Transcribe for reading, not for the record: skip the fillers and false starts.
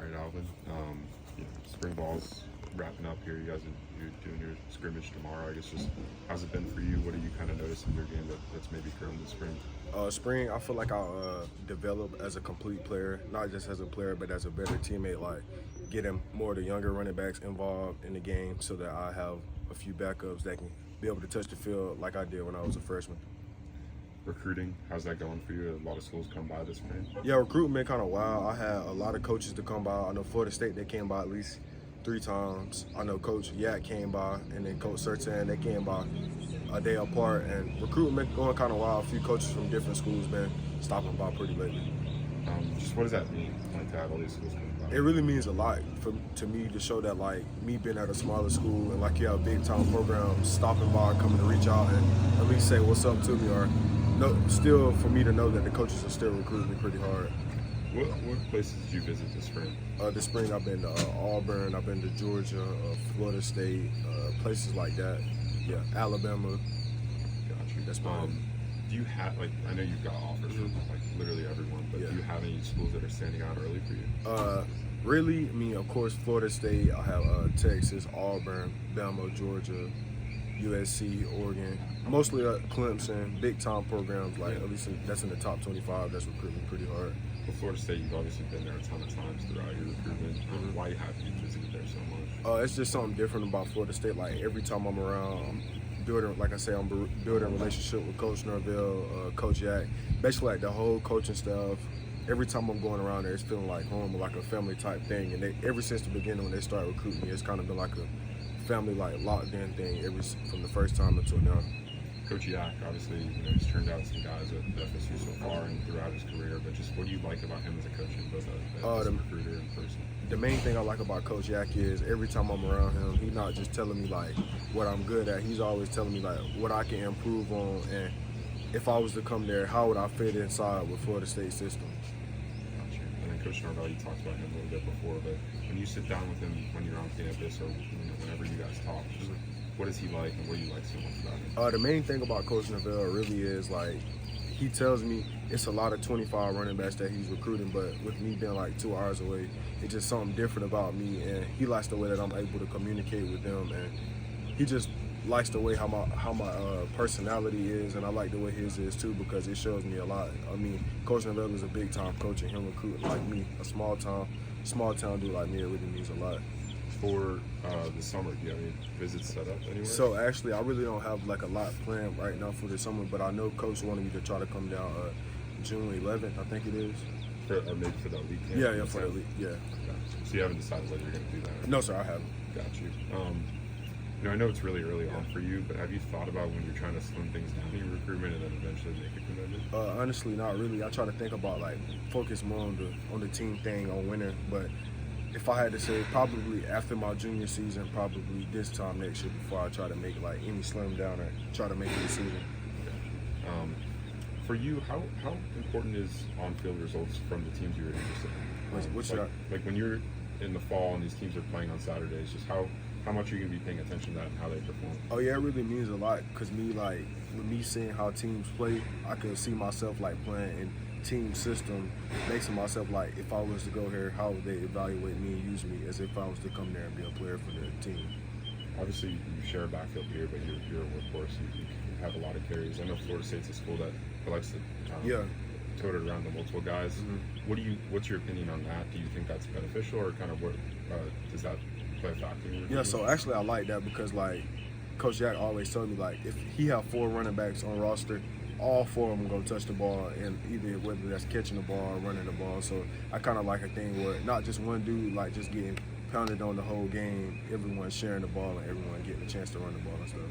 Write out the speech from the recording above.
All right, Alvin. Spring ball's wrapping up here. You're doing your scrimmage tomorrow. I guess just how's it been for you? What do you kind of notice in your game that's maybe grown this spring? Spring, I feel like I'll develop as a complete player, not just as a player, but as a better teammate. Like getting more of the younger running backs involved in the game, so that I have a few backups that can be able to touch the field like I did when I was a freshman. Recruiting, how's that going for you? A lot of schools come by this spring. Yeah, recruitment been kind of wild. I had a lot of coaches to come by. I know Florida State, they came by at least 3 times. I know Coach Yak came by, and then Coach Sertan, they came by a day apart. And recruitment going kind of wild. A few coaches from different schools been stopping by pretty lately. Just what does that mean, like to have all these schools coming by? It really means a lot to me to show that, like, me being at a smaller school and like you have big time programs stopping by, coming to reach out and at least say what's up to me, or still for me to know that the coaches are still recruiting me pretty hard. What places did you visit this spring? This spring I've been to Auburn, I've been to Georgia, Florida State, places like that. Yeah, Alabama. Got you. That's fine. Do you have, like, I know you've got offers from like literally everyone, but do you have any schools that are standing out early for you? Really, I mean, of course, Florida State. I have Texas, Auburn, Bama, Georgia, USC, Oregon. Mostly Clemson, big time programs. Like at least that's in the top 25. That's recruiting pretty hard. Well, Florida State, you've obviously been there a ton of times throughout your recruitment. Why have you visited there so much? It's just something different about Florida State. Like every time I'm around, I'm building, like I say, I'm building a relationship with Coach Norvell, Coach Yak, basically like the whole coaching staff. Every time I'm going around there, it's feeling like home, or like a family type thing. And ever since the beginning when they started recruiting me, it's kind of been like a family, like locked in thing from the first time until now. Coach Yak, obviously, he's turned out some guys at FSU so far and throughout his career, but just what do you like about him as a coach and both as a recruiter in person? The main thing I like about Coach Yak is every time I'm around him, he's not just telling me like what I'm good at. He's always telling me like what I can improve on, and if I was to come there, how would I fit inside with Florida State system. Gotcha. And then Coach Norvell, you talked about him a little bit before, but when you sit down with him when you're on campus or whenever you guys talk, just what is he like and what do you like so much about him? The main thing about Coach Norvell really is like he tells me it's a lot of 25 running backs that he's recruiting, but with me being like 2 hours away, it's just something different about me, and he likes the way that I'm able to communicate with them, and he just likes the way how my personality is, and I like the way his is too, because it shows me a lot. I mean, Coach Norvell is a big time coach, and him recruiting like me, a small town dude like me, it really means a lot. For the summer, do you have any visits set up anywhere? So actually, I really don't have like a lot planned right now for the summer, but I know Coach wanted me to try to come down June 11th, I think it is. Or maybe for the elite camp? Yeah, for the elite, yeah. Gotcha. So you haven't decided whether you're going to do that? No, sir, I haven't. Got you. I know it's really early on for you, but have you thought about when you're trying to slim things down in your recruitment and then eventually make a commitment? Honestly, not really. I try to think about like focus more on the team thing, on winning, but if I had to say, probably after my junior season, probably this time next year before I try to make like any slim down or try to make a decision. Okay. For you, how important is on-field results from the teams you're interested in? Like when you're in the fall and these teams are playing on Saturdays, just how much are you going to be paying attention to that and how they perform? Oh yeah, it really means a lot, because with me seeing how teams play, I can see myself like playing in team system, making myself like, if I was to go here, how would they evaluate me and use me as if I was to come there and be a player for the team. Obviously, you share a backfield here, but you're a workhorse. You have a lot of carries. I know Florida State's a school that likes to tote it around the multiple guys. What's your opinion on that? Do you think that's beneficial, or kind of what does that play a factor in your opinion? So actually I like that, because like Coach Jack always told me like if he have 4 running backs on roster, all 4 of them gonna touch the ball, and either whether that's catching the ball or running the ball. So I kind of like a thing where not just one dude like just getting pounded on the whole game, everyone sharing the ball and everyone getting a chance to run the ball and stuff.